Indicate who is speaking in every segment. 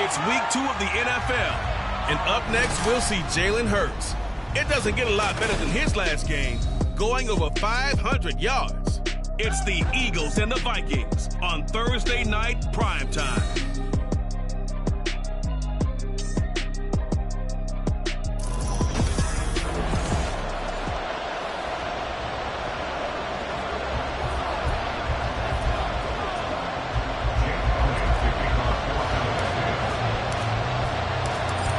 Speaker 1: It's week 2 of the NFL, and up next we'll see Jalen Hurts. It doesn't get a lot better than his last game, going over 500 yards. It's the Eagles and the Vikings on Thursday night primetime.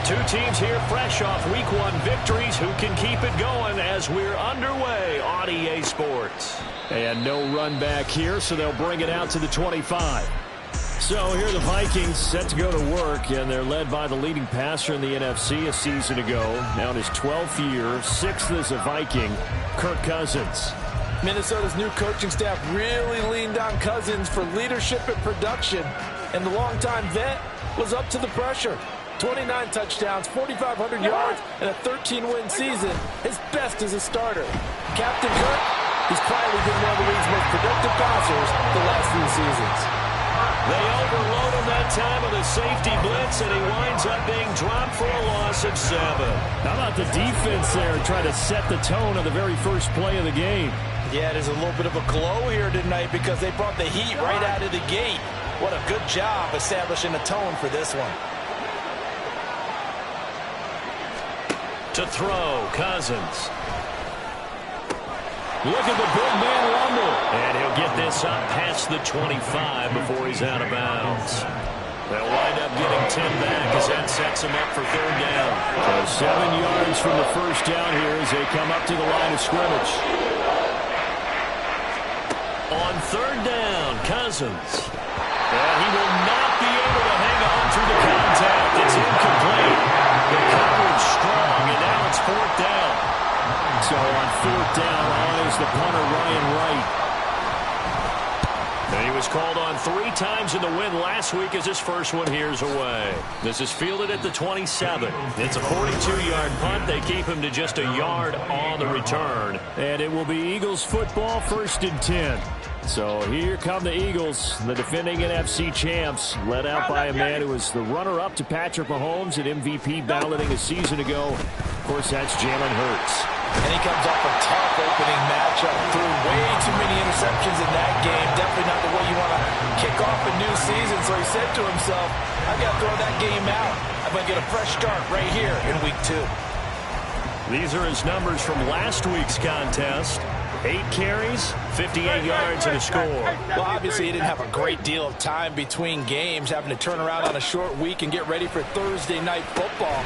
Speaker 2: Two teams here fresh off Week 1 victories. Who can keep it going as we're underway on EA Sports?
Speaker 3: And no run back here, so they'll bring it out to the 25. So here are the Vikings set to go to work, and they're led by the leading passer in the NFC a season ago. Now in his 12th year, 6th as a Viking, Kirk Cousins.
Speaker 4: Minnesota's new coaching staff really leaned on Cousins for leadership and production, and the longtime vet was up to the pressure. 29 touchdowns, 4,500 yards, and a 13-win season. His best as a starter. Captain Kirk, he's quietly been one of the league's most productive passers the last few seasons.
Speaker 2: They overload him that time with a safety blitz, and he winds up being dropped for a loss of 7.
Speaker 3: How about the defense there trying to set the tone of the very first play of the game?
Speaker 4: Yeah, there's a little bit of a glow here tonight because they brought the heat right out of the gate. What a good job establishing a tone for this one.
Speaker 2: To throw, Cousins. Look at the big man rumble. And he'll get this up past the 25 before he's out of bounds. They'll wind up getting 10 back as that sets him up for 3rd down.
Speaker 3: So 7 yards from the first down here as they come up to the line of scrimmage.
Speaker 2: On 3rd down, Cousins. And he will not be able to hang on through the contact. It's incomplete. The coverage strong, and now it's 4th down.
Speaker 3: So on 4th down, on is the punter, Ryan Wright.
Speaker 2: And he was called on 3 times in the win last week as his first one here's away. This is fielded at the 27. It's a 42-yard punt. They keep him to just a yard on the return.
Speaker 3: And it will be Eagles football, 1st and 10. So here come the Eagles, the defending NFC champs, led out by a man who was the runner-up to Patrick Mahomes at MVP balloting a season ago. Of course, that's Jalen Hurts.
Speaker 4: And he comes off a tough opening matchup. Threw way too many interceptions in that game. Definitely not the way you want to kick off a new season. So he said to himself, I got to throw that game out. I'm going to get a fresh start right here in week 2.
Speaker 2: These are his numbers from last week's contest. 8 carries, 58 yards, and a score.
Speaker 4: Well, obviously, he didn't have a great deal of time between games, having to turn around on a short week and get ready for Thursday night football.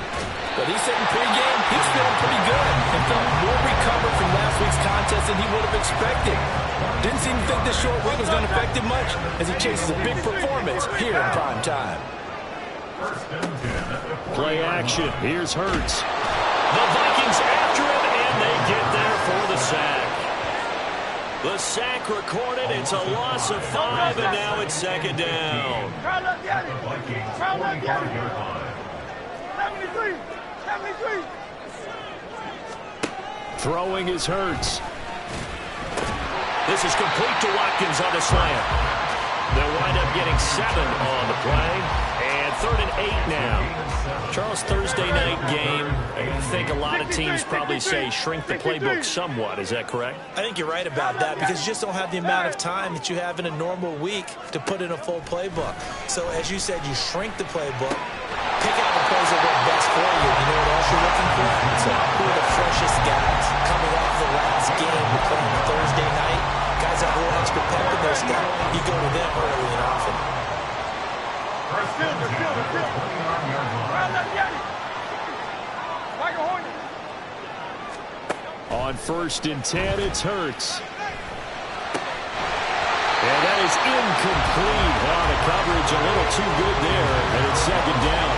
Speaker 4: But he said in pregame, he was feeling pretty good and felt more recovered from last week's contest than he would have expected. Didn't seem to think this short week was going to affect him much as he chases a big performance here in prime time.
Speaker 3: Play action. Here's Hurts.
Speaker 2: The Vikings after him, and they get there for the sack. The sack recorded. It's a loss of 5, and now it's 2nd down.
Speaker 5: 73.
Speaker 3: Throwing is Hurts.
Speaker 2: This is complete to Watkins on the slant. They'll wind up getting 7 on the play. And 3rd and 8 now. Charles, Thursday night game. I think a lot of teams probably say shrink the playbook somewhat. Is that correct?
Speaker 4: I think you're right about that because you just don't have the amount of time that you have in a normal week to put in a full playbook. So as you said, you shrink the playbook, pick out the plays that work best for you. You know what else you're looking for? So who are the freshest guys coming off the last game to play on Thursday night? Guys that have a little extra pep in their step. You go to them early and often.
Speaker 3: On 1st and 10, it's Hurts. And that is incomplete. Oh, the coverage a little too good there, and it's 2nd down.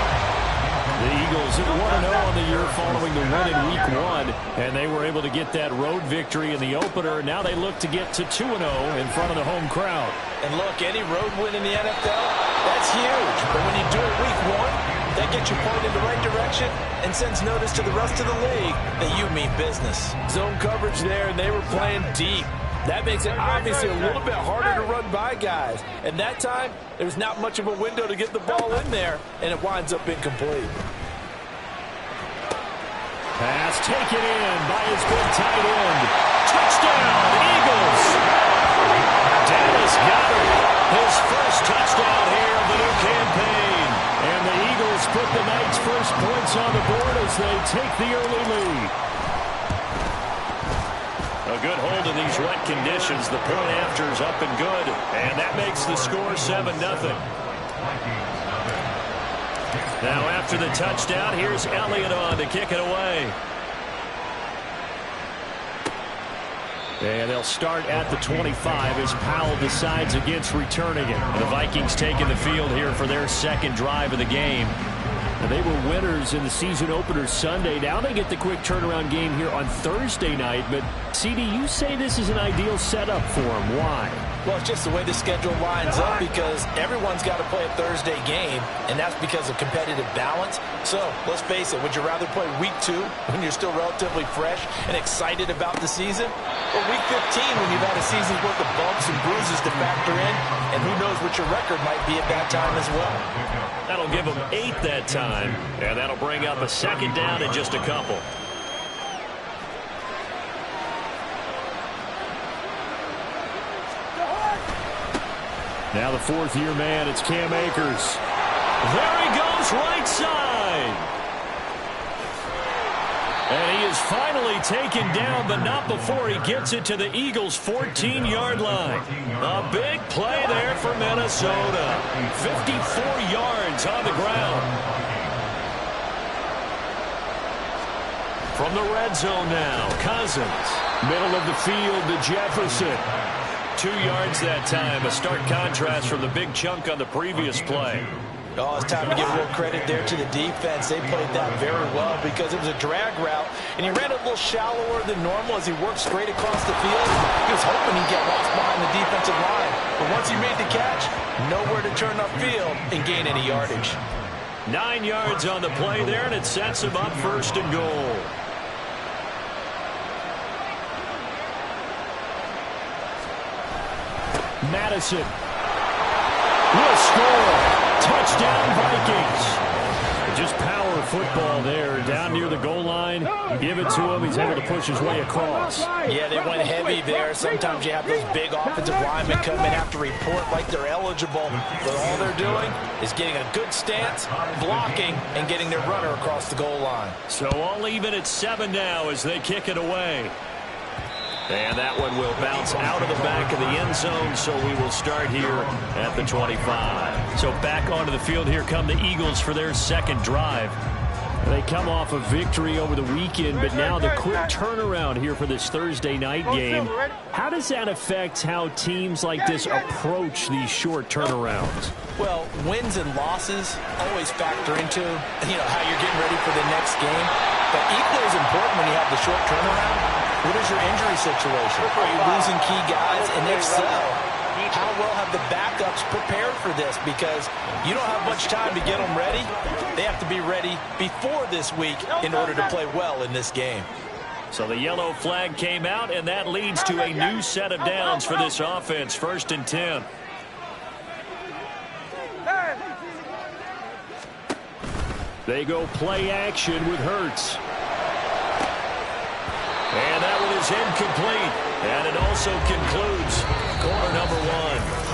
Speaker 3: The Eagles at 1-0 on the year following the win in Week 1, and they were able to get that road victory in the opener. Now they look to get to 2-0 in front of the home crowd.
Speaker 4: And look, any road win in the NFL, that's huge. But when you do it Week 1, that gets you pointed in the right direction and sends notice to the rest of the league that you mean business. Zone coverage there, and they were playing deep. That makes it obviously a little bit harder to run by guys. And that time, there's not much of a window to get the ball in there, and it winds up incomplete.
Speaker 3: Pass taken in by his big tight end. Touchdown, Eagles. Dallas Goedert, his first touchdown here of the new campaign. And the Eagles put the Knights' first points on the board as they take the early lead. A good hold in these wet conditions. The point after is up and good. And that makes the score 7-0. Now after the touchdown, here's Elliott on to kick it away. And they'll start at the 25 as Powell decides against returning it. And the Vikings taking the field here for their second drive of the game. And they were winners in the season opener Sunday. Now they get the quick turnaround game here on Thursday night. But, CD, you say this is an ideal setup for them. Why?
Speaker 4: Well, it's just the way the schedule lines up because everyone's got to play a Thursday game, and that's because of competitive balance. So, let's face it, would you rather play week 2 when you're still relatively fresh and excited about the season? Or week 15 when you've had a season's worth of bumps and bruises to factor in, and who knows what your record might be at that time as well?
Speaker 2: That'll give them 8 that time, and that'll bring up a second down in just a couple.
Speaker 3: Now the fourth-year man, it's Cam Akers. There he goes, right side. And he is finally taken down, but not before he gets it to the Eagles' 14-yard line. A big play there for Minnesota. 54 yards on the ground. From the red zone now, Cousins. Middle of the field to Jefferson. 2 yards that time, a stark contrast from the big chunk on the previous play.
Speaker 4: Oh, it's time to give a little credit there to the defense. They played that very well because it was a drag route, and he ran a little shallower than normal as he worked straight across the field. He was hoping he'd get lost behind the defensive line, but once he made the catch, nowhere to turn upfield and gain any yardage.
Speaker 2: 9 yards on the play there, and it sets him up first and goal.
Speaker 3: Madison will score. Touchdown, Vikings. Just power football there. Down near the goal line. Give it to him. He's able to push his way across.
Speaker 4: Yeah, they went heavy there. Sometimes you have those big offensive linemen come in, have to report like they're eligible. But all they're doing is getting a good stance, blocking, and getting their runner across the goal line.
Speaker 2: So all even at 7 now as they kick it away. And that one will bounce out of the back of the end zone, so we will start here at the 25. So back onto the field, here come the Eagles for their second drive.
Speaker 3: They come off a victory over the weekend, but now the quick turnaround here for this Thursday night game. How does that affect how teams like this approach these short turnarounds?
Speaker 4: Well, wins and losses always factor into, how you're getting ready for the next game. But equally as important when you have the short turnaround, what is your injury situation? Are you losing key guys? And if so, how well have the backups prepared for this? Because you don't have much time to get them ready. They have to be ready before this week in order to play well in this game.
Speaker 2: So the yellow flag came out, and that leads to a new set of downs for this offense. 1st and 10.
Speaker 3: They go play action with Hurts.
Speaker 2: And that one is incomplete. And it also concludes quarter number 1.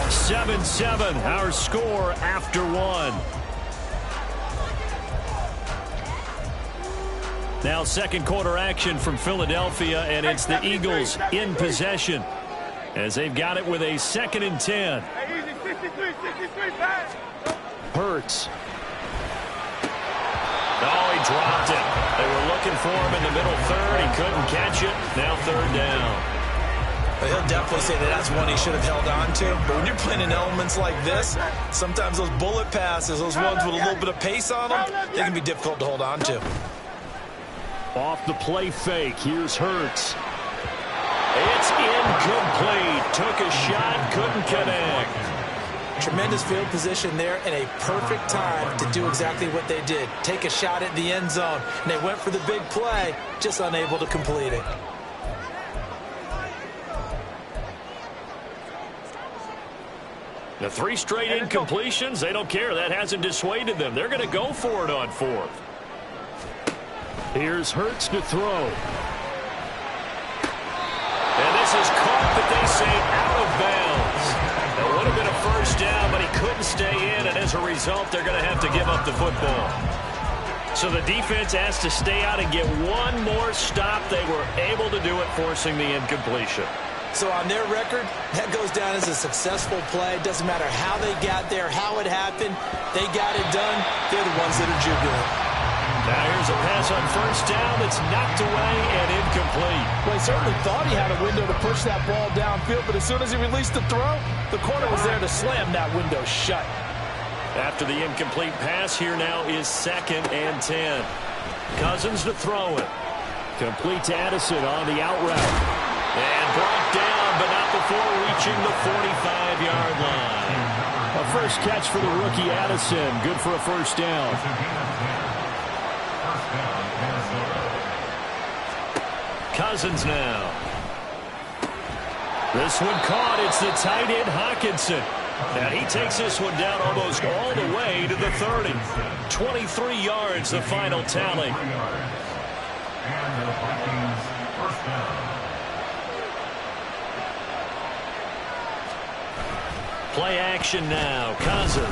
Speaker 3: 7-7, our score after 1.
Speaker 2: Now second quarter action from Philadelphia, and it's the Eagles in possession as they've got it with a 2nd and 10.
Speaker 3: Hurts.
Speaker 2: Oh, he dropped it. They were looking for him in the middle third. He couldn't catch it. Now 3rd down.
Speaker 4: He'll definitely say that that's one he should have held on to. But when you're playing in elements like this, sometimes those bullet passes, those ones with a little bit of pace on them, they can be difficult to hold on to.
Speaker 3: Off the play fake, here's Hurts.
Speaker 2: It's incomplete. Took a shot, couldn't connect.
Speaker 4: Tremendous field position there and a perfect time to do exactly what they did. Take a shot at the end zone. And they went for the big play, just unable to complete it.
Speaker 2: The 3 straight incompletions, they don't care. That hasn't dissuaded them. They're going to go for it on 4th.
Speaker 3: Here's Hurts to throw.
Speaker 2: And this is caught, but they say out of bounds. It would have been a first down, but he couldn't stay in, and as a result, they're going to have to give up the football. So the defense has to stay out and get one more stop. They were able to do it, forcing the incompletion.
Speaker 4: So on their record, that goes down as a successful play. It doesn't matter how they got there, how it happened. They got it done. They're the ones that are jubilant.
Speaker 2: Now here's a pass on first down that's knocked away and incomplete.
Speaker 5: Well, he certainly thought he had a window to push that ball downfield, but as soon as he released the throw, the corner was there to slam that window shut.
Speaker 2: After the incomplete pass, here now is 2nd and 10. Cousins to throw it.
Speaker 3: Complete to Addison on the out route.
Speaker 2: And brought down, but not before reaching the 45-yard line.
Speaker 3: A first catch for the rookie Addison. Good for a first down.
Speaker 2: Cousins now. This one caught. It's the tight end Hockenson. And he takes this one down almost all the way to the 30. 23 yards, the final tally. Play action now. Cousins.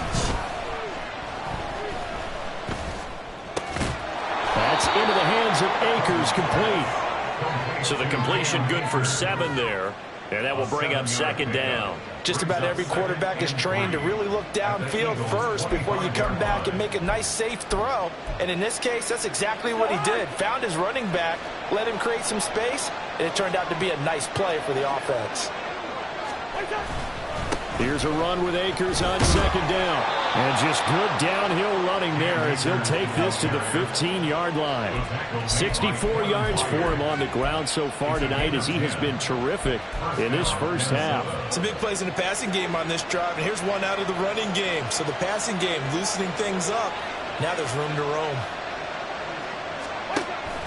Speaker 3: That's into the hands of Akers, complete.
Speaker 2: So the completion good for 7 there. And that will bring up 2nd down.
Speaker 5: Just about every quarterback is trained to really look downfield first before you come back and make a nice, safe throw. And in this case, that's exactly what he did. Found his running back, let him create some space, and it turned out to be a nice play for the offense.
Speaker 3: Here's a run with Akers on 2nd down. And just good downhill running there as he'll take this to the 15-yard line. 64 yards for him on the ground so far tonight as he has been terrific in this first half.
Speaker 4: Some big plays in the passing game on this drive, and here's one out of the running game. So the passing game loosening things up. Now there's room to roam.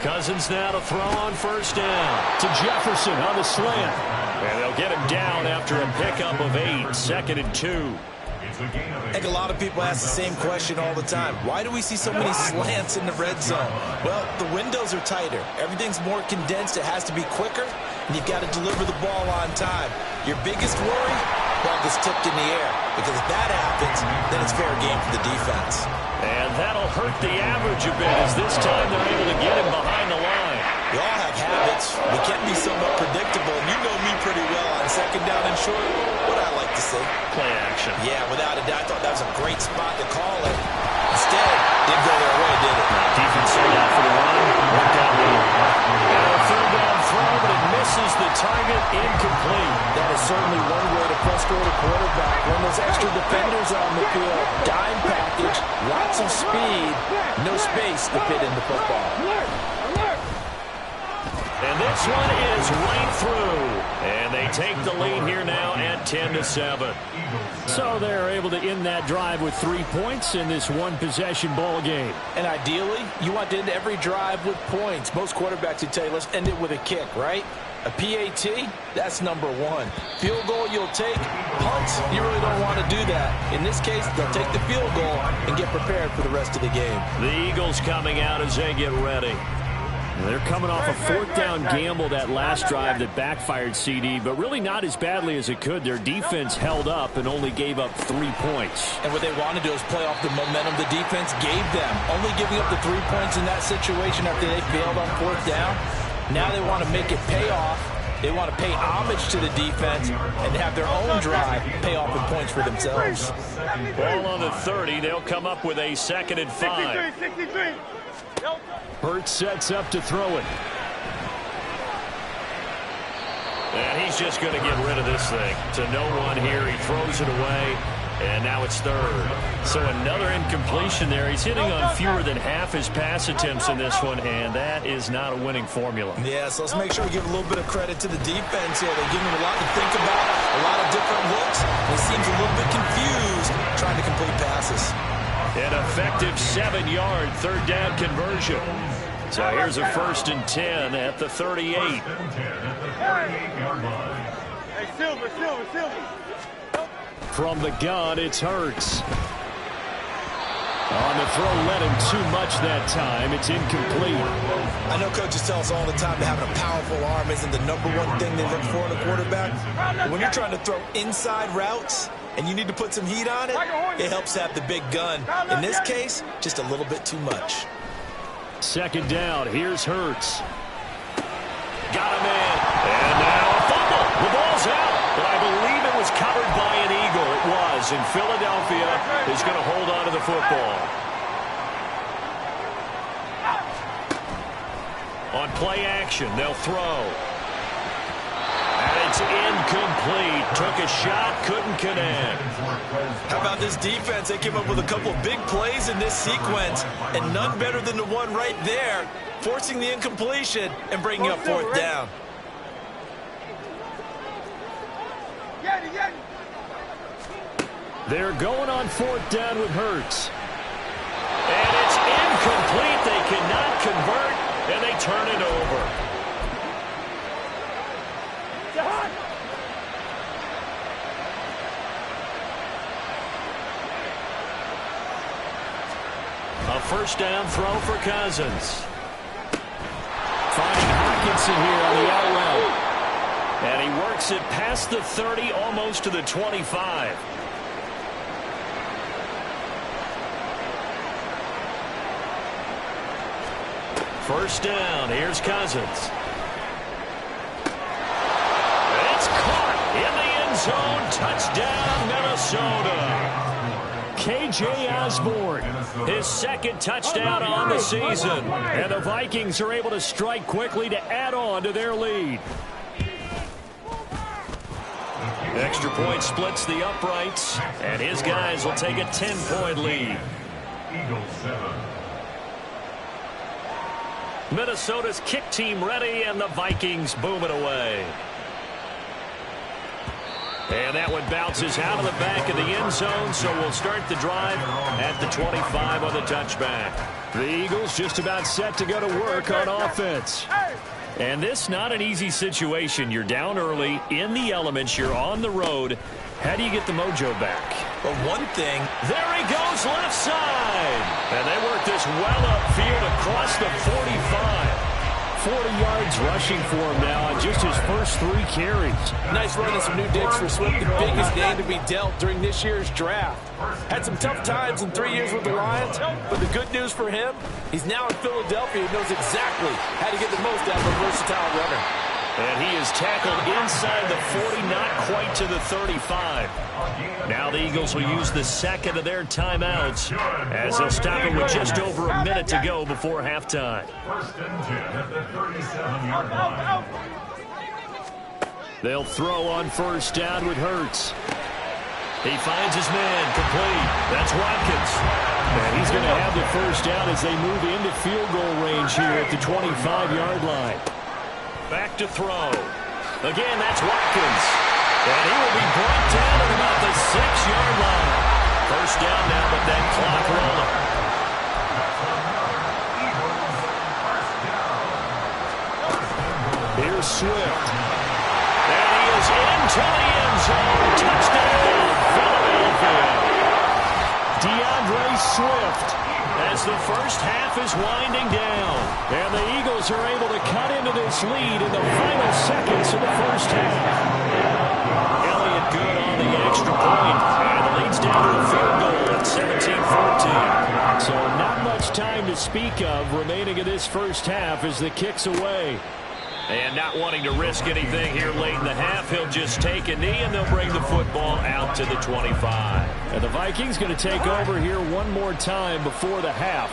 Speaker 2: Cousins now to throw on first down.
Speaker 3: To Jefferson on the slant.
Speaker 2: And they'll get him down after a pickup of 8. 2nd and 2.
Speaker 4: I think a lot of people ask the same question all the time. Why do we see so many slants in the red zone? Well, the windows are tighter. Everything's more condensed. It has to be quicker, and you've got to deliver the ball on time. Your biggest worry? Ball gets tipped in the air. Because if that happens, then it's fair game for the defense.
Speaker 2: And that'll hurt the average a bit as this time they're able to get him behind the line.
Speaker 4: We all have habits. We can be somewhat predictable. And you know me pretty well on 2nd down and short. What I like to see.
Speaker 2: Play action.
Speaker 4: Yeah, without a doubt. I thought that was a great spot to call it. Instead, didn't go their way, did it?
Speaker 2: Defense sold out for the run. Worked out well. And a 3rd down throw, but it misses the target. Incomplete.
Speaker 5: That is certainly one way to frustrate a quarterback. When those extra defenders are on the field, dime package, lots of speed, no space to fit in the football.
Speaker 2: And this one is right through. And they take the lead here now at 10-7.
Speaker 3: So they're able to end that drive with 3 points in this one-possession ball game.
Speaker 5: And ideally, you want to end every drive with points. Most quarterbacks would tell you, let's end it with a kick, right? A PAT, that's number 1. Field goal you'll take. Punts, you really don't want to do that. In this case, they'll take the field goal and get prepared for the rest of the game.
Speaker 2: The Eagles coming out as they get ready.
Speaker 3: They're coming off a 4th down gamble that last drive that backfired CD, but really not as badly as it could. Their defense held up and only gave up 3 points.
Speaker 5: And what they want to do is play off the momentum the defense gave them. Only giving up the 3 points in that situation after they failed on 4th down. Now they want to make it pay off. They want to pay homage to the defense and have their own drive pay off in points for themselves.
Speaker 2: Ball on the 30. They'll come up with a 2nd and 5.
Speaker 6: 63.
Speaker 3: Hurts sets up to throw it.
Speaker 2: And he's just going to get rid of this thing. To no one here. He throws it away. And now it's 3rd. So another incompletion there. He's hitting on fewer than half his pass attempts in this one, and that is not a winning formula.
Speaker 4: Yeah, so let's make sure we give a little bit of credit to the defense here. They give him a lot to think about, a lot of different looks. He seems a little bit confused trying to complete passes.
Speaker 2: An effective 7-yard 3rd down conversion. So here's a 1st and 10 at the 38.
Speaker 6: Hey, Silver.
Speaker 3: From the gun, it's Hurts. On the throw, led him too much that time. It's incomplete.
Speaker 4: I know coaches tell us all the time that having a powerful arm isn't the #1 thing they look for in a quarterback. But when you're trying to throw inside routes and you need to put some heat on it, it helps to have the big gun. In this case, just a little bit too much.
Speaker 3: Second down, here's Hurts. Got him in. And now a fumble. The ball's out. But I believe it was covered by an Eagle. It was. And Philadelphia is going to hold on to the football. On play action, they'll throw. And it's incomplete. Took a shot, couldn't connect.
Speaker 4: How about this defense? They came up with a couple of big plays in this sequence, and none better than the one right there, forcing the incompletion and bringing up fourth down.
Speaker 3: They're going on fourth down with Hurts. And it's incomplete. They cannot convert, and they turn it over. A first down throw for Cousins. Finding Hockenson here on the out route. And he works it past the 30, almost to the 25. First down, here's Cousins. It's caught in the end zone. Touchdown, Minnesota. K.J. Osborne, his second touchdown on the season. And the Vikings are able to strike quickly to add on to their lead. Extra point splits the uprights, and his guys will take a 10-point lead. Minnesota's kick team ready, and the Vikings boom it away. And that one bounces out of the back of the end zone, so we'll start the drive at the 25 on the touchback. The Eagles just about set to go to work on offense. And this not an easy situation. You're down early, in the elements, you're on the road. How do you get the mojo back?
Speaker 4: Well, one thing.
Speaker 3: There he goes, left side. And they work this well upfield across the 45. 40 yards rushing for him now on just his first 3 carries.
Speaker 5: Nice run and some new digs for Swift, the biggest name to be dealt during this year's draft. Had some tough times in 3 years with the Lions, but the good news for him, he's now in Philadelphia and knows exactly how to get the most out of a versatile runner.
Speaker 3: And he is tackled inside the 40, not quite to the 35. Now the Eagles will use the second of their timeouts as they'll stop it with just over a minute to go before halftime.
Speaker 6: First and 10 at the 37-yard line.
Speaker 3: They'll throw on first down with Hurts. He finds his man, complete. That's Watkins. And he's going to have the first down as they move into field goal range here at the 25-yard line. Back to throw. Again, that's Watkins. And he will be brought down at about the 6-yard line. First down now, but that clock rolling. Here's Swift. And he is into the end zone. Touchdown, Philadelphia. DeAndre Swift as the first half is winding down. And the Eagles are able to cut into this lead in the final seconds of the first half. Elliott good on the extra point. And the lead's down to a field goal at 17-14. So not much time to speak of remaining in this first half as the kick's away. And not wanting to risk anything here late in the half, he'll just take a knee and they'll bring the football out to the 25. And the Vikings going to take over here one more time before the half.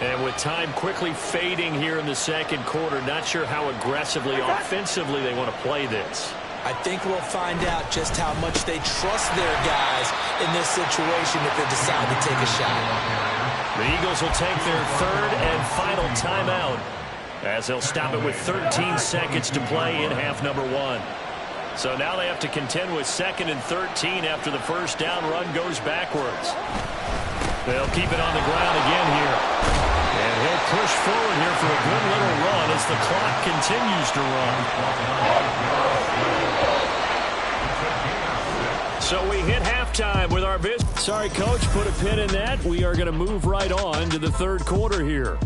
Speaker 3: And with time quickly fading here in the second quarter, not sure how aggressively, offensively they want to play this.
Speaker 4: I think we'll find out just how much they trust their guys in this situation if they decide to take a shot.
Speaker 3: The Eagles will take their third and final timeout as they'll stop it with 13 seconds to play in half number 1. So now they have to contend with 2nd and 13 after the first down run goes backwards. They'll keep it on the ground again here. And he'll push forward here for a good little run as the clock continues to run. So we hit halftime with our visit. Sorry, Coach, put a pin in that. We are going to move right on to the third quarter here.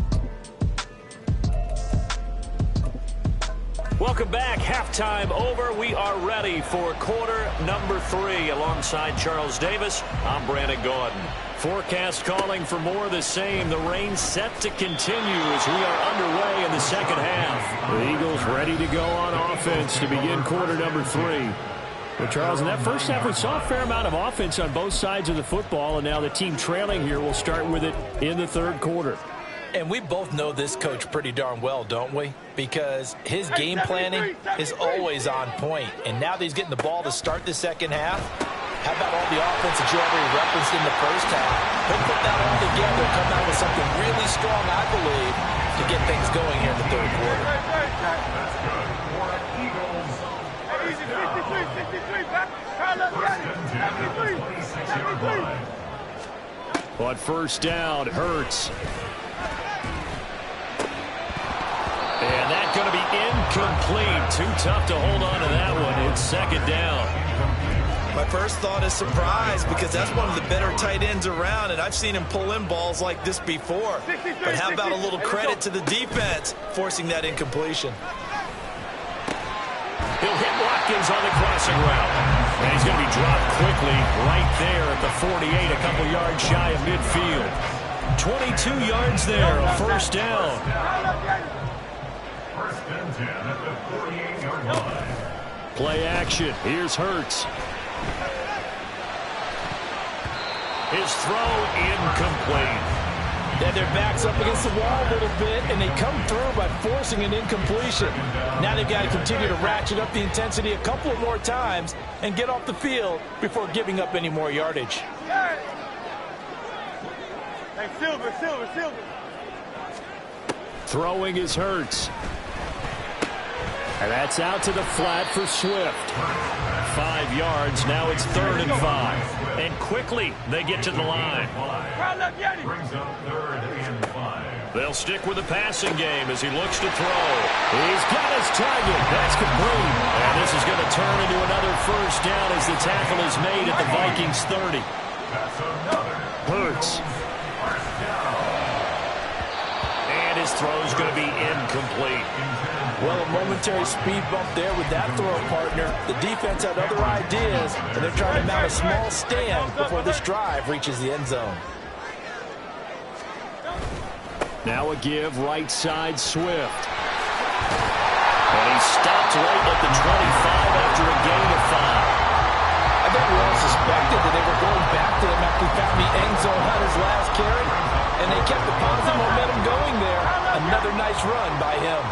Speaker 3: Welcome back. Halftime over. We are ready for quarter number 3. Alongside Charles Davis, I'm Brandon Gaudin. Forecast calling for more of the same. The rain set to continue as we are underway in the second half. The Eagles ready to go on offense to begin quarter number 3. Well, Charles, in that first half, we saw a fair amount of offense on both sides of the football, and now the team trailing here will start with it in the third quarter.
Speaker 5: And we both know this coach pretty darn well, don't we? Because his game planning is always on point. And now that he's getting the ball to start the second half, how about all the offense that you already referenced in the first half? He'll put that all together, come out with something really strong, I believe, to get things going here in the third quarter.
Speaker 3: On first down, Hurts. And that's going to be incomplete. Too tough to hold on to that one. It's second down.
Speaker 4: My first thought is surprise, because that's one of the better tight ends around, and I've seen him pull in balls like this before. But how about a little credit to the defense forcing that incompletion?
Speaker 3: He'll hit Watkins on the crossing route. And he's going to be dropped quickly right there at the 48, a couple yards shy of midfield. 22 yards there, a first down.
Speaker 6: First and 10 at the 48-yard line.
Speaker 3: Play action. Here's Hurts. His throw incomplete.
Speaker 5: Yeah, their back's up against the wall a little bit, and they come through by forcing an incompletion. Now they've got to continue to ratchet up the intensity a couple of more times and get off the field before giving up any more yardage.
Speaker 7: Hey, Silver.
Speaker 3: Throwing is Hurts. And that's out to the flat for Swift. 5 yards. Now it's 3rd and 5. And quickly they get to the line.
Speaker 6: Brings up 3rd and 5.
Speaker 3: They'll stick with the passing game as he looks to throw. He's got his target. That's complete. And this is going to turn into another first down as the tackle is made at the Vikings 30. Hurts. And his throw's going to be incomplete.
Speaker 5: Well, a momentary speed bump there with that throw, partner. The defense had other ideas, and they're trying to mount a small stand before this drive reaches the end zone.
Speaker 3: Now a give right side Swift. And he stopped right at the 25 after a gain of 5.
Speaker 5: I think we all suspected that they were going back to him after he found the end zone on his last carry, and they kept the positive momentum going there. Another nice run by him.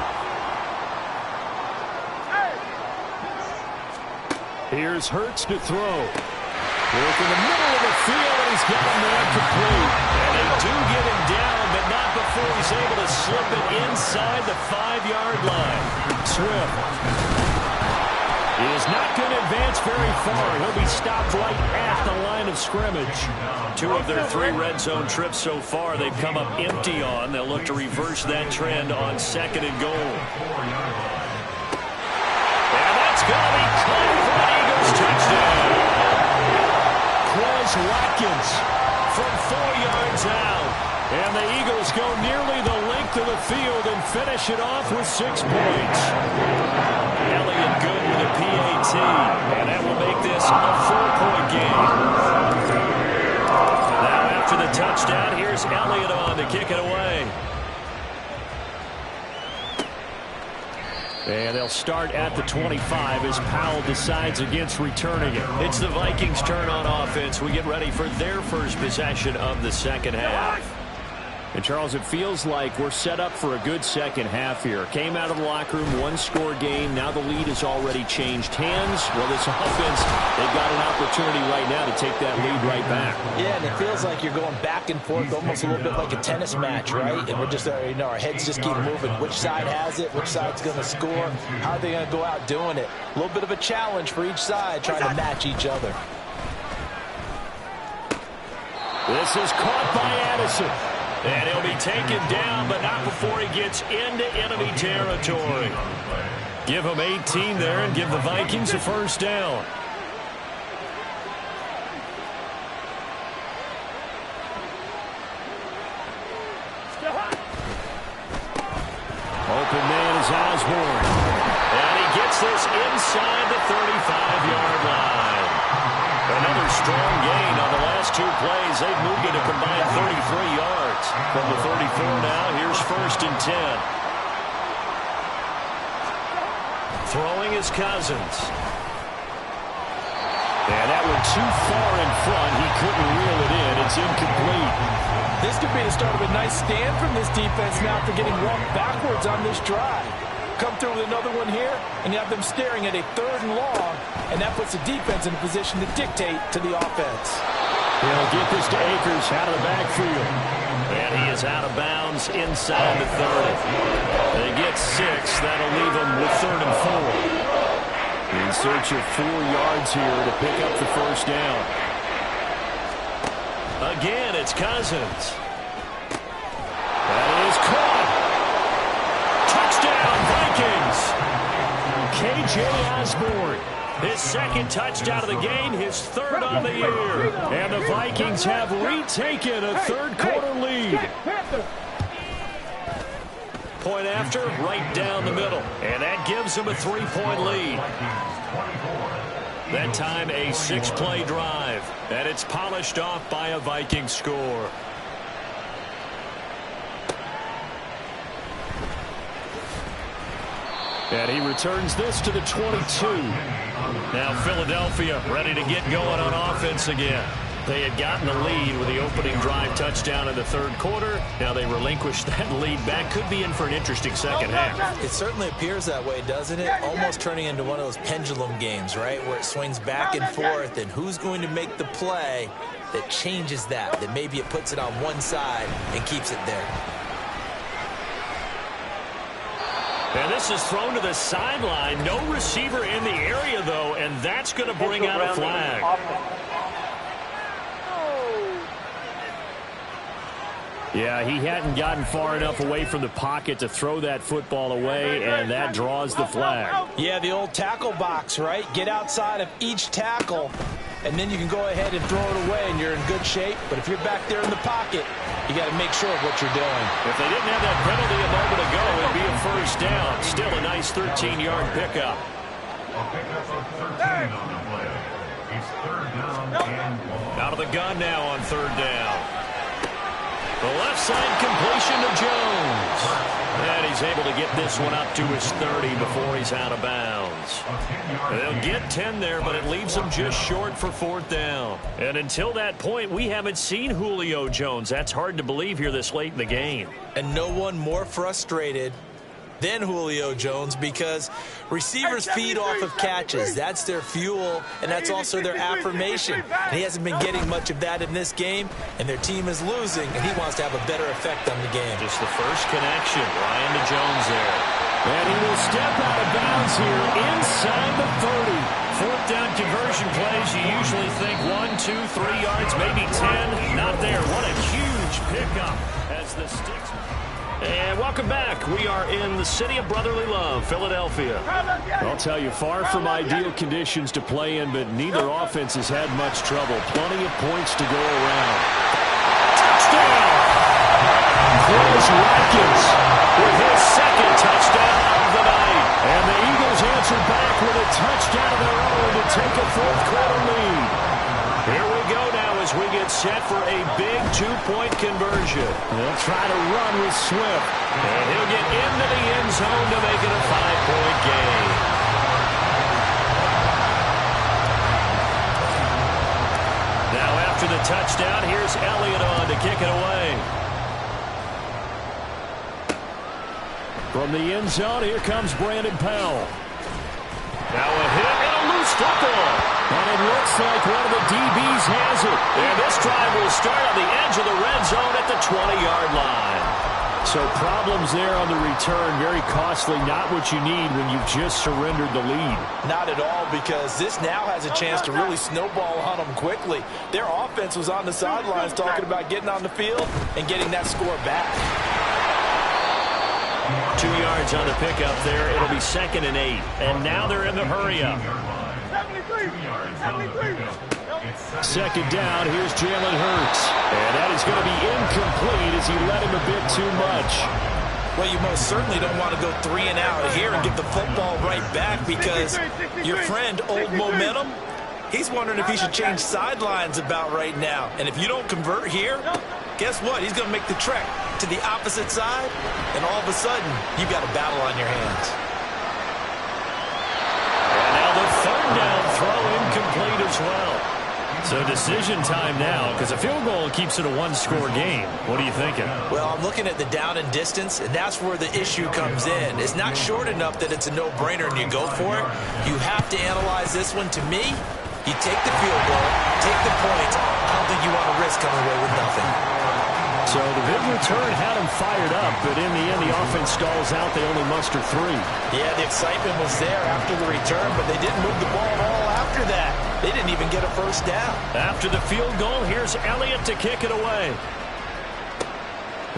Speaker 3: Here's Hurts to throw. Work in the middle of the field, and he's got him there complete. And they do get him down, but not before he's able to slip it inside the 5-yard line. Swift is not going to advance very far. He'll be stopped right at the line of scrimmage. 2 of their 3 red zone trips so far they've come up empty on. They'll look to reverse that trend on 2nd and goal. And that's going to be caught for an Eagles touchdown. Quez Watkins from 4 yards out. And the Eagles go nearly the length of the field and finish it off with 6 points. Elliott good with a PAT. And that will make this a 4-point game. Now after the touchdown, here's Elliott on to kick it away. And they'll start at the 25 as Powell decides against returning it. It's the Vikings' turn on offense. We get ready for their first possession of the second half. And, Charles, it feels like we're set up for a good second half here. Came out of the locker room, 1-score game. Now the lead has already changed hands. Well, this offense, they've got an opportunity right now to take that lead right back.
Speaker 5: Yeah, and it feels like you're going back and forth almost a little bit like a tennis match, right? And we're just, our heads just keep moving. Which side has it? Which side's going to score? How are they going to go out doing it? A little bit of a challenge for each side trying to match each other.
Speaker 3: This is caught by Addison. And he'll be taken down, but not before he gets into enemy territory. Give him 18 there and give the Vikings a first down. is Osborne.
Speaker 2: And he gets this inside the 35-yard line. Another strong gain on the last two plays. They've moved it a combined 33 yards. From the 34 now, here's 1st and 10. Throwing is Cousins.
Speaker 3: And that one too far in front. He couldn't reel it in. It's incomplete.
Speaker 5: This could be the start of a nice stand from this defense now after getting walked backwards on this drive. Come through with another one here, and you have them staring at a 3rd and long, and that puts the defense in a position to dictate to the offense.
Speaker 3: He'll get this to Akers out of the backfield.
Speaker 2: And he is out of bounds inside the 30. They get 6. That'll leave them with 3rd and 4.
Speaker 3: In search of 4 yards here to pick up the 1st down.
Speaker 2: Again, it's Cousins. That is caught. Touchdown, Vikings.
Speaker 3: K.J. Osborne.
Speaker 2: His 2nd touchdown of the game, his 3rd on the year.
Speaker 3: And the Vikings have retaken a 3rd quarter lead.
Speaker 2: Point after, right down the middle. And that gives them a 3-point lead. That time a 6-play drive. And it's polished off by a Viking score.
Speaker 3: And he returns this to the 22.
Speaker 2: Now Philadelphia ready to get going on offense again. They had gotten the lead with the opening drive touchdown in the 3rd quarter. Now they relinquished that lead back. Could be in for an interesting second half.
Speaker 4: It certainly appears that way, doesn't it? Almost turning into one of those pendulum games, right? Where it swings back and forth, and who's going to make the play that changes that maybe it puts it on one side and keeps it there.
Speaker 2: And this is thrown to the sideline. No receiver in the area, though, and that's going to bring out a flag.
Speaker 3: Yeah, he hadn't gotten far enough away from the pocket to throw that football away, and that draws the flag.
Speaker 5: Yeah, the old tackle box, right? Get outside of each tackle, and then you can go ahead and throw it away, and you're in good shape. But if you're back there in the pocket, you got to make sure of what you're doing.
Speaker 2: If they didn't have that penalty a moment ago, it'd be a 1st down. Still a nice 13-yard pickup.
Speaker 6: A pickup of 13 on the play. It's 3rd down and 1.
Speaker 2: Out of the gun now on 3rd down. The left side completion to Jones. And he's able to get this one up to his 30 before he's out of bounds. They'll get 10 there, but it leaves them just short for 4th down. And until that point, we haven't seen Julio Jones. That's hard to believe here this late in the game.
Speaker 4: And no one more frustrated than Julio Jones, because receivers feed off of catches. That's their fuel, and that's also their affirmation. And he hasn't been getting much of that in this game, and their team is losing, and he wants to have a better effect on the game.
Speaker 2: Just the first connection. Ryan to Jones there.
Speaker 3: And he will step out of bounds here inside the 30.
Speaker 2: 4th down conversion plays, you usually think 1, 2, 3 yards, maybe 10. Not there. What a huge pickup as the sticks. And welcome back. We are in the city of brotherly love, Philadelphia.
Speaker 3: I'll tell you, far from ideal conditions to play in, but neither offense has had much trouble. Plenty of points to go around.
Speaker 2: Touchdown!
Speaker 3: Chris Watkins
Speaker 2: with his 2nd touchdown of the night.
Speaker 3: And the Eagles answer back with a touchdown of their own to take a 4th quarter lead.
Speaker 2: Here we go now as we get set for a big 2-point conversion.
Speaker 3: They'll try to run with Swift.
Speaker 2: And he'll get into the end zone to make it a 5-point game. Now after the touchdown, here's Elliott on to kick it away.
Speaker 3: From the end zone, here comes Brandon Powell.
Speaker 2: Now a hit and a loose football.
Speaker 3: And it looks like one of the DBs has it.
Speaker 2: And this drive will start on the edge of the red zone at the 20-yard line.
Speaker 3: So problems there on the return. Very costly. Not what you need when you've just surrendered the lead.
Speaker 5: Not at all, because this now has a chance to really snowball on them quickly. Their offense was on the sidelines talking about getting on the field and getting that score back.
Speaker 2: 2 yards on the pickup there. It'll be 2nd and 8. And now they're in the hurry-up.
Speaker 3: 2nd down, here's Jalen Hurts. And that is going to be incomplete as he led him a bit too much.
Speaker 4: Well, you most certainly don't want to go 3 and out here and give the football right back, because your friend, Old Momentum, he's wondering if he should change sidelines about right now. And if you don't convert here, guess what? He's going to make the trek to the opposite side, and all of a sudden, you've got a battle on your hands.
Speaker 2: And now the third down throw incomplete as well. So decision time now, because a field goal keeps it a one-score game. What are you thinking?
Speaker 4: Well, I'm looking at the down and distance, and that's where the issue comes in. It's not short enough that it's a no-brainer and you go for it. You have to analyze this one. To me, you take the field goal, take the points. I don't think you want to risk coming away with nothing.
Speaker 2: So the big return had him fired up, but in the end, the offense stalls out. They only muster 3.
Speaker 4: Yeah, the excitement was there after the return, but they didn't move the ball at all after that. They didn't even get a first down.
Speaker 2: After the field goal, here's Elliott to kick it away.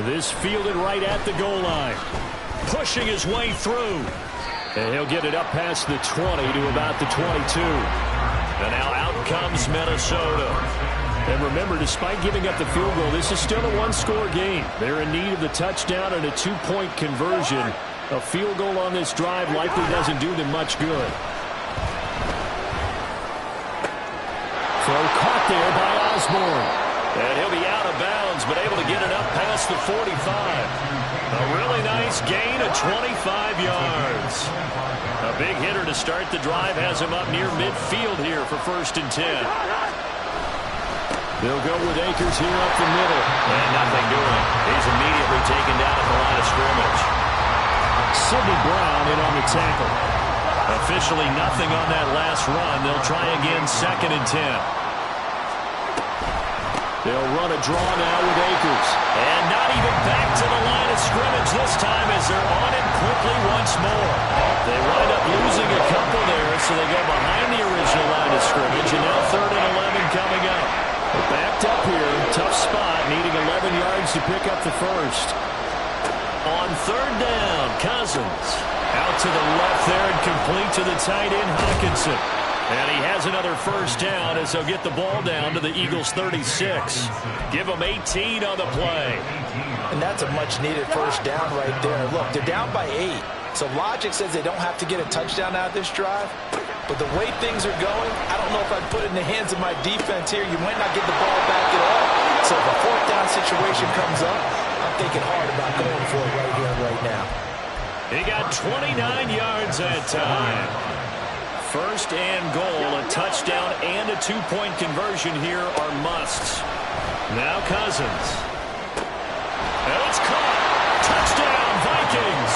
Speaker 2: This fielded right at the goal line. Pushing his way through. And he'll get it up past the 20 to about the 22. And now out comes Minnesota. And remember, despite giving up the field goal, this is still a one-score game. They're in need of the touchdown and a 2-point conversion. A field goal on this drive likely doesn't do them much good. Throw caught there by Osborne. And he'll be out of bounds, but able to get it up past the 45. A really nice gain of 25 yards. A big hitter to start the drive has him up near midfield here for 1st and 10. They'll go with Akers here up the middle. And nothing doing. He's immediately taken down at the line of scrimmage. Sidney Brown in on the tackle. Officially nothing on that last run. They'll try again 2nd and 10. They'll run a draw now with Akers. And not even back to the line of scrimmage this time as they're on it quickly once more. They wind up losing a couple there, so they go behind the original line of scrimmage. And now 3rd and 11 coming up. They're backed up here. Tough spot, needing 11 yards to pick up the first. On 3rd down, Cousins. Out to the left there and complete to the tight end, Hockenson. And he has another first down as they'll get the ball down to the Eagles' 36. Give them 18 on the play.
Speaker 4: And that's a much-needed first down right there. Look, they're down by 8. So logic says they don't have to get a touchdown out of this drive. But the way things are going, I don't know if I'd put it in the hands of my defense here. You might not get the ball back at all. So if a 4th down situation comes up, I'm thinking hard about going for it right here and right now.
Speaker 2: He got 29 yards that time. 1st and goal, a touchdown and a 2-point conversion here are musts. Now Cousins. And it's caught. Touchdown, Vikings.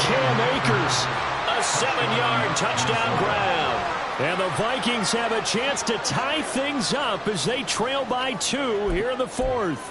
Speaker 2: Cam Akers, a 7-yard touchdown grab. And the Vikings have a chance to tie things up as they trail by 2 here in the 4th.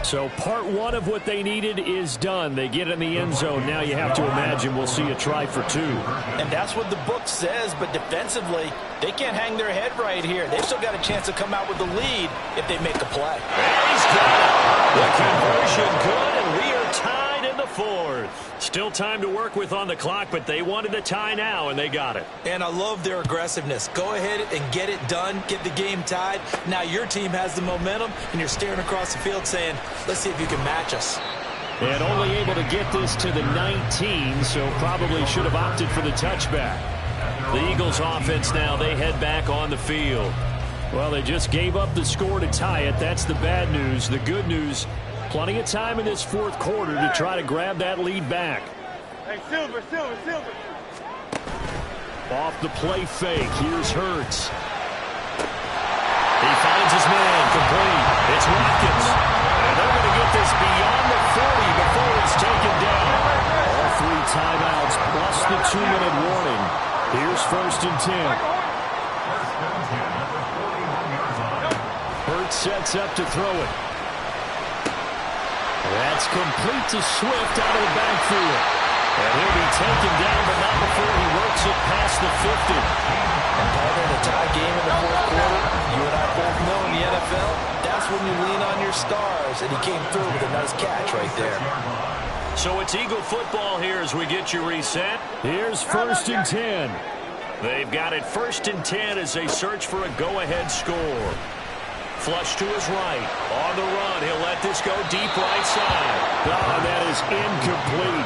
Speaker 2: So part 1 of what they needed is done. They get in the end zone. Now you have to imagine we'll see a try for 2.
Speaker 4: And that's what the book says, but defensively, they can't hang their head right here. They've still got a chance to come out with the lead if they make a play.
Speaker 2: And he's got it. The conversion good, and we are tied in the 4th. Still time to work with on the clock, but they wanted a tie now, and they got it.
Speaker 4: And I love their aggressiveness. Go ahead and get it done. Get the game tied. Now your team has the momentum, and you're staring across the field saying, let's see if you can match us.
Speaker 2: And only able to get this to the 19, so probably should have opted for the touchback. The Eagles offense now, they head back on the field. Well, they just gave up the score to tie it. That's the bad news. The good news, plenty of time in this 4th quarter to try to grab that lead back.
Speaker 7: Hey, Silver.
Speaker 2: Off the play fake, here's Hurts. He finds his man, complete. It's Watkins. And they're going to get this beyond the 40 before it's taken down. All 3 timeouts plus the 2-minute warning. Here's 1st and 10. Hurts sets up to throw it. That's complete to Swift out of the backfield. And he'll be taken down, but not before he works it past the 50.
Speaker 4: And part of the tie game in the 4th quarter, you and I both know in the NFL, that's when you lean on your stars. And he came through with a nice catch right there.
Speaker 2: So it's Eagle football here as we get you reset. Here's 1st and 10. They've got it 1st and 10 as they search for a go-ahead score. Flush to his right. On the run, he'll let this go deep right side.
Speaker 3: Oh, that is incomplete.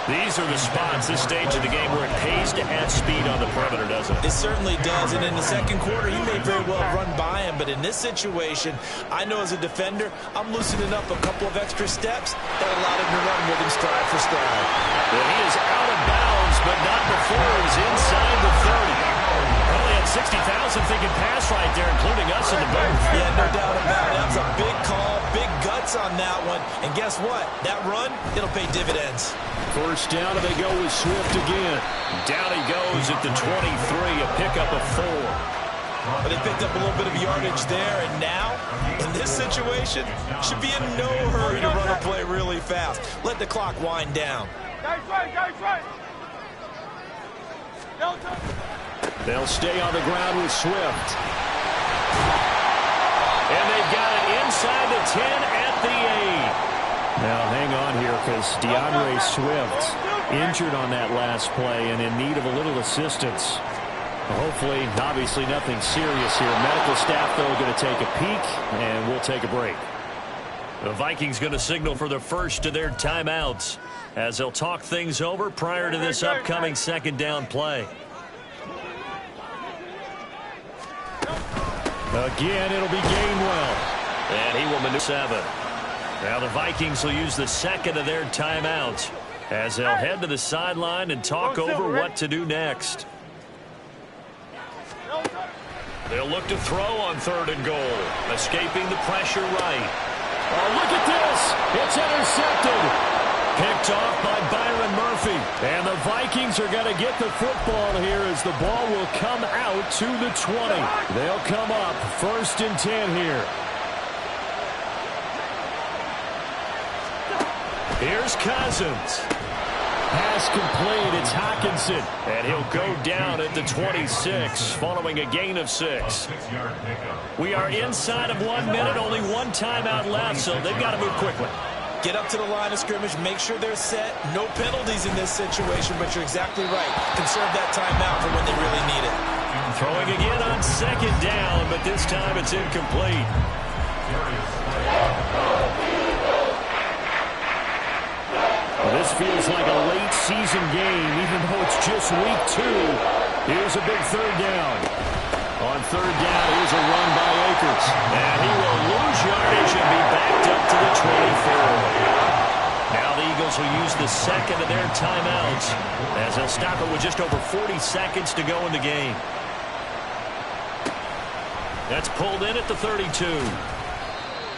Speaker 2: These are the spots, this stage of the game, where it pays to have speed on the perimeter, doesn't it?
Speaker 4: It certainly does, and in the second quarter, he may very well run by him, but in this situation, I know as a defender, I'm loosening up a couple of extra steps that allowed him to run with him stride for stride.
Speaker 2: Well, he is out of bounds, but not before he's inside the 30. Probably had 60,000 thinking pass right there, including us in the booth.
Speaker 4: Yeah, no doubt about it. That was a big call, big guts on that one, and guess what? That run, it'll pay dividends.
Speaker 3: First down, and they go with Swift again.
Speaker 2: Down he goes at the 23, a pickup of 4.
Speaker 4: But they picked up a little bit of yardage there, and now, in this situation, should be in no hurry to run a play really fast. Let the clock wind down.
Speaker 3: They'll stay on the ground with Swift.
Speaker 2: And they've got it inside the 10 at the 8.
Speaker 3: Now, hang on here, because DeAndre Swift injured on that last play and in need of a little assistance. Hopefully, obviously nothing serious here. Medical staff, though, going to take a peek, and we'll take a break.
Speaker 2: The Vikings going to signal for the first of their timeouts as they'll talk things over prior to this upcoming second down play.
Speaker 3: Again, it'll be Gainwell.
Speaker 2: And he will maneuver 7. Now the Vikings will use the second of their timeouts as they'll head to the sideline and talk over what to do next. They'll look to throw on 3rd and goal, escaping the pressure right.
Speaker 3: Oh, look at this. It's intercepted.
Speaker 2: Picked off by Byron Murphy.
Speaker 3: And the Vikings are going to get the football here as the ball will come out to the 20. They'll come up 1st and 10 here.
Speaker 2: Here's Cousins.
Speaker 3: Pass complete. It's Hockenson.
Speaker 2: And he'll go down at the 26 following a gain of 6. We are inside of 1 minute. Only one timeout left, so they've got to move quickly.
Speaker 4: Get up to the line of scrimmage. Make sure they're set. No penalties in this situation, but you're exactly right. Conserve that timeout for when they really need it.
Speaker 2: Throwing again on 2nd down, but this time it's incomplete.
Speaker 3: This feels like a late season game, even though it's just week 2. Here's a big 3rd down. On 3rd down, here's a run by Akers.
Speaker 2: And he will lose yardage and be backed up to the 24. Now the Eagles will use the second of their timeouts as they'll stop it with just over 40 seconds to go in the game. That's pulled in at the 32.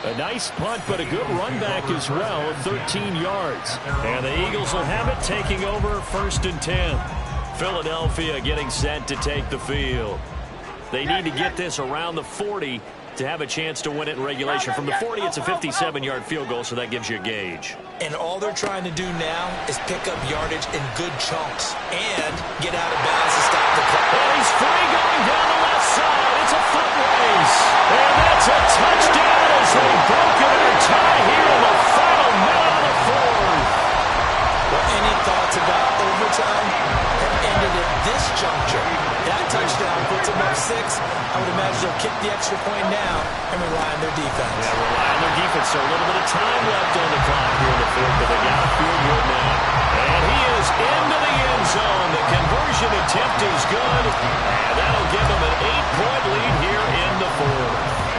Speaker 3: A nice punt, but a good run back as well, 13 yards.
Speaker 2: And the Eagles will have it, taking over 1st and 10. Philadelphia getting set to take the field. They need to get this around the 40 to have a chance to win it in regulation. From the 40, it's a 57-yard field goal, so that gives you a gauge.
Speaker 4: And all they're trying to do now is pick up yardage in good chunks and get out of bounds to stop the clock.
Speaker 2: And he's free going down the left side. It's a foot race. And that's a touchdown as they've broken their tie here in the final minute of the 4th.
Speaker 4: Well, any thoughts about overtime have ended at this juncture. That touchdown puts them up 6. I would imagine they'll kick the extra point now and rely on their defense.
Speaker 2: Yeah, rely on their defense. So a little bit of time left on the clock here in the 4th, but they got to feel good now. And he is into the end zone. The conversion attempt is good, and that'll give them an 8-point lead here in the 4th.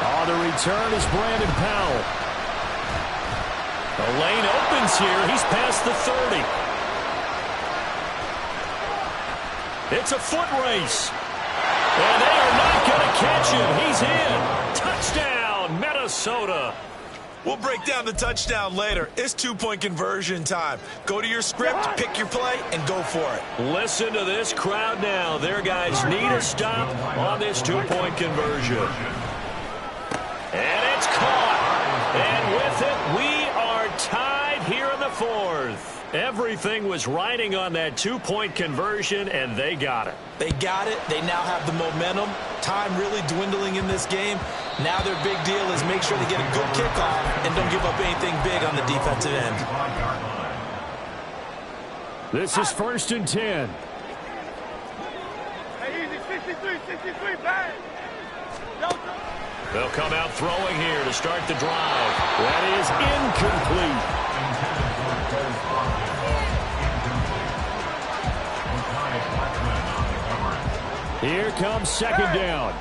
Speaker 3: Oh, the return is Brandon Powell.
Speaker 2: The lane opens here. He's past the 30. It's a foot race. And they are not going to catch him. He's in. Touchdown, Minnesota.
Speaker 4: We'll break down the touchdown later. It's 2-point conversion time. Go to your script, pick your play, and go for it.
Speaker 2: Listen to this crowd now. Their guys need a stop on this 2-point conversion. And it's caught. And with it, we are tied here in the 4th. Everything was riding on that 2-point conversion, and they got it.
Speaker 4: They got it. They now have the momentum. Time really dwindling in this game. Now their big deal is make sure they get a good kickoff and don't give up anything big on the defensive end.
Speaker 3: This is 1st and 10.
Speaker 2: They'll come out throwing here to start the drive. That is incomplete.
Speaker 3: Here comes second down.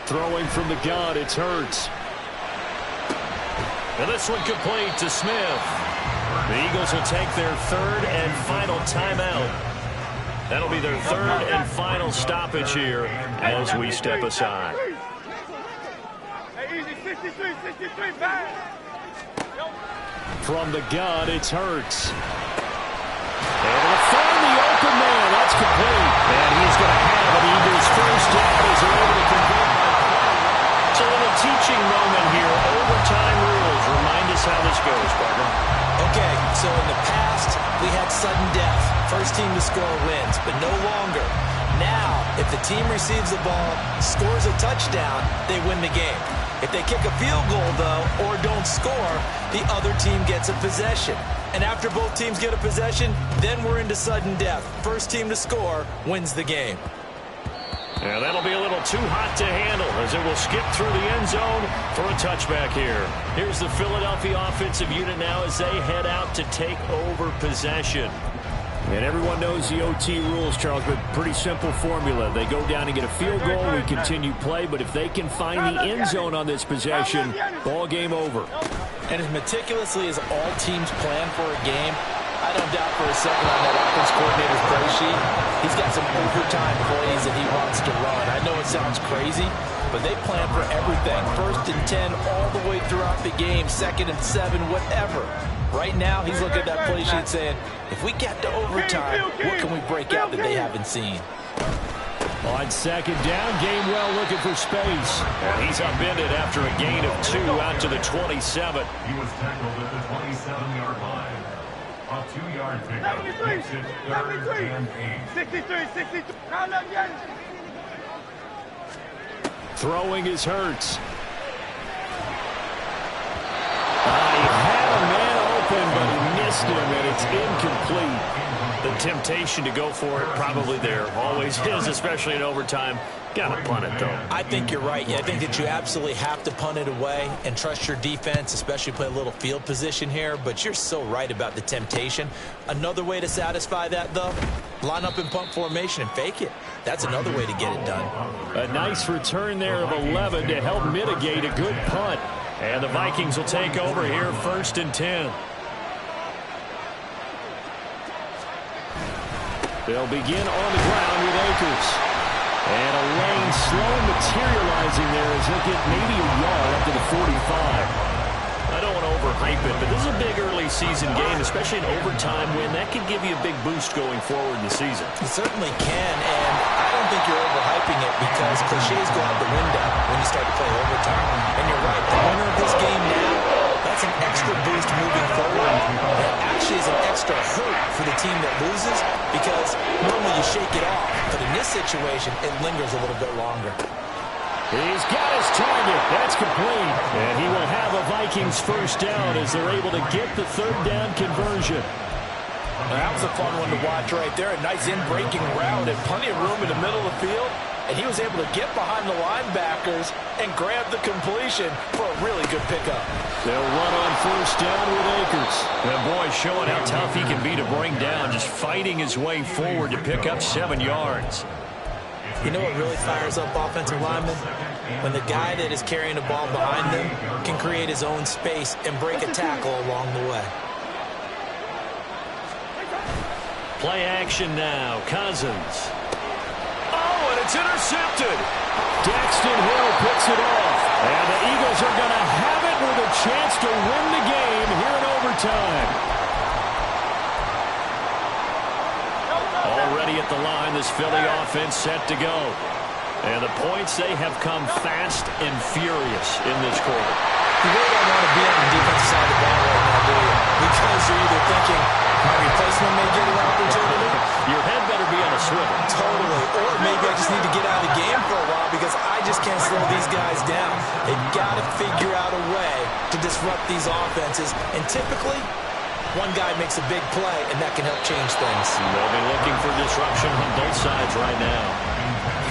Speaker 3: Throwing from the gun, it's Hurts.
Speaker 2: And this one complete to Smith. The Eagles will take their third and final timeout. That'll be their third and final stoppage here as we step aside.
Speaker 3: From the gun, it's Hurts. Able to find the open man. That's complete. And he's going to have an Eagles first down as they're able to convert.
Speaker 2: It's a little teaching moment here. Overtime rules. Remind us how this goes, Parker.
Speaker 4: Okay, so in the past, we had sudden death. First team to score wins, but no longer. Now, if the team receives the ball, scores a touchdown, they win the game. If they kick a field goal, though, or don't score, the other team gets a possession. And after both teams get a possession, then we're into sudden death. First team to score wins the game.
Speaker 2: Yeah, that'll be a little too hot to handle as it will skip through the end zone for a touchback here. Here's the Philadelphia offensive unit now as they head out to take over possession.
Speaker 3: And everyone knows the OT rules, Charles, but pretty simple formula. They go down and get a field goal, we continue play, but if they can find the end zone on this possession, ball game over.
Speaker 4: And as meticulously as all teams plan for a game, I don't doubt for a second on that offense coordinator's play sheet, he's got some overtime plays that he wants to run. I know it sounds crazy, but they plan for everything. 1st and 10 all the way throughout the game, 2nd and 7, whatever. Right now, he's looking at that play sheet saying, if we get to overtime, what can we break out that they haven't seen?
Speaker 3: On second down, Gainwell looking for space.
Speaker 2: And he's upended after a gain of 2 out to the 27.
Speaker 6: He was tackled at the 27-yard line. A 2-yard pickup makes it 3rd and 8.
Speaker 3: Throwing is Hurts. He had a man open, but he missed him, and it's incomplete.
Speaker 2: The temptation to go for it probably there. Always is, especially in overtime. Got to punt it, though.
Speaker 4: I think you're right. I think that you absolutely have to punt it away and trust your defense, especially play a little field position here. But you're so right about the temptation. Another way to satisfy that, though, line up in punt formation and fake it. That's another way to get it done.
Speaker 3: A nice return there of 11 to help mitigate a good punt.
Speaker 2: And the Vikings will take over here 1st and 10.
Speaker 3: They'll begin on the ground with Akers. And a lane slow materializing there as he'll get maybe a yard up to the 45.
Speaker 2: I don't want to overhype it, but this is a big early season game, especially an overtime win. That could give you a big boost going forward in the season.
Speaker 4: It certainly can, and I don't think you're overhyping it because cliches go out the window when you start to play overtime. And you're right, the winner of this game now, that's an extra boost moving forward. That actually is an extra hurt for the team that loses because normally you shake it off. But in this situation, it lingers a little bit longer.
Speaker 3: He's got his target. That's complete. And he will have a Vikings first down as they're able to get the 3rd down conversion.
Speaker 4: That was a fun one to watch right there. A nice in-breaking route and plenty of room in the middle of the field. And he was able to get behind the linebackers and grab the completion for a really good pickup.
Speaker 3: They'll run on first down with Akers.
Speaker 2: And boy, showing how tough he can be to bring down, just fighting his way forward to pick up 7 yards.
Speaker 4: You know what really fires up offensive linemen? When the guy that is carrying the ball behind them can create his own space and break a tackle along the way.
Speaker 2: Play action now. Cousins. Oh, and it's intercepted.
Speaker 3: Daxton Hill picks it off. And the Eagles are going to have it with a chance to win the game here in overtime.
Speaker 2: Already at the line, this Philly offense set to go. And the points, they have come fast and furious in this quarter.
Speaker 4: You really don't want to be on the defensive side of the ball right now, do you? Because you're either thinking, my replacement may get an opportunity.
Speaker 2: Your head better be on a swivel.
Speaker 4: Totally. Or maybe I just need to get out of the game for a while because I just can't slow these guys down. They've got to figure out a way to disrupt these offenses. And typically, One guy makes a big play, and that can help change things.
Speaker 2: They'll be looking for disruption on both sides right now.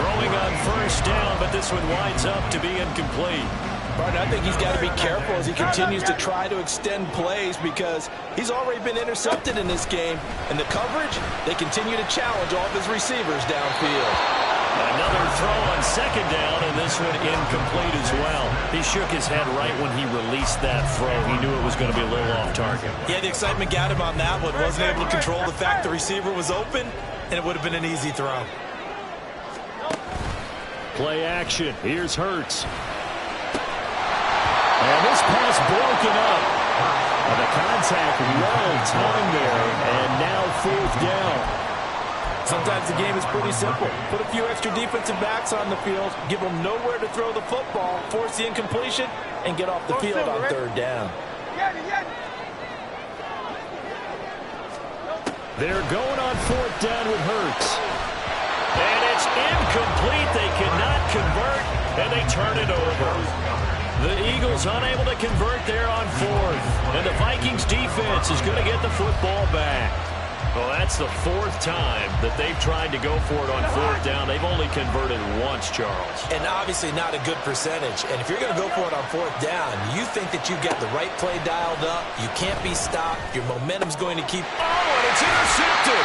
Speaker 2: Throwing on first down, but this one winds up to be incomplete.
Speaker 5: But I think he's got to be careful as he continues to try to extend plays because he's already been intercepted in this game. And the coverage, they continue to challenge all of his receivers downfield.
Speaker 2: Another throw on second down, and this one incomplete as well. He shook his head right when he released that throw. He knew it was going to be a little off target.
Speaker 4: Yeah, the excitement got him on that one. Wasn't able to control the fact the receiver was open, and it would have been an easy throw.
Speaker 3: Play action. Here's Hurts. And this pass broken up. And the contact well timed there, and now fourth down.
Speaker 5: Sometimes the game is pretty simple. Put a few extra defensive backs on the field, give them nowhere to throw the football, force the incompletion, and get off the field on third down.
Speaker 3: They're going on fourth down with Hurts.
Speaker 2: And it's incomplete. They cannot convert, and they turn it over. The Eagles unable to convert there on fourth. And the Vikings defense is going to get the football back. Well, that's the fourth time that they've tried to go for it on fourth down. They've only converted once, Charles.
Speaker 4: And obviously not a good percentage. And if you're going to go for it on fourth down, you think that you've got the right play dialed up. You can't be stopped. Your momentum's going to keep...
Speaker 2: Oh, and it's intercepted.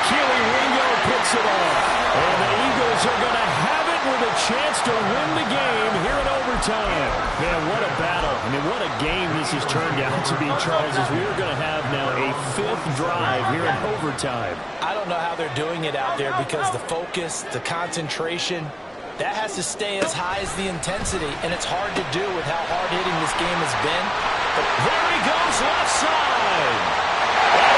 Speaker 3: Keely Ringo picks it off. And the Eagles are going to have it with a chance to win the game here in overtime. Man, what a battle. I mean, what a game this has turned out to be, Charles, as we are going to have now a fifth drive here in overtime.
Speaker 5: I don't know how they're doing it out there because the focus, the concentration, that has to stay as high as the intensity, and it's hard to do with how hard-hitting this game has been.
Speaker 2: But there he goes left side. And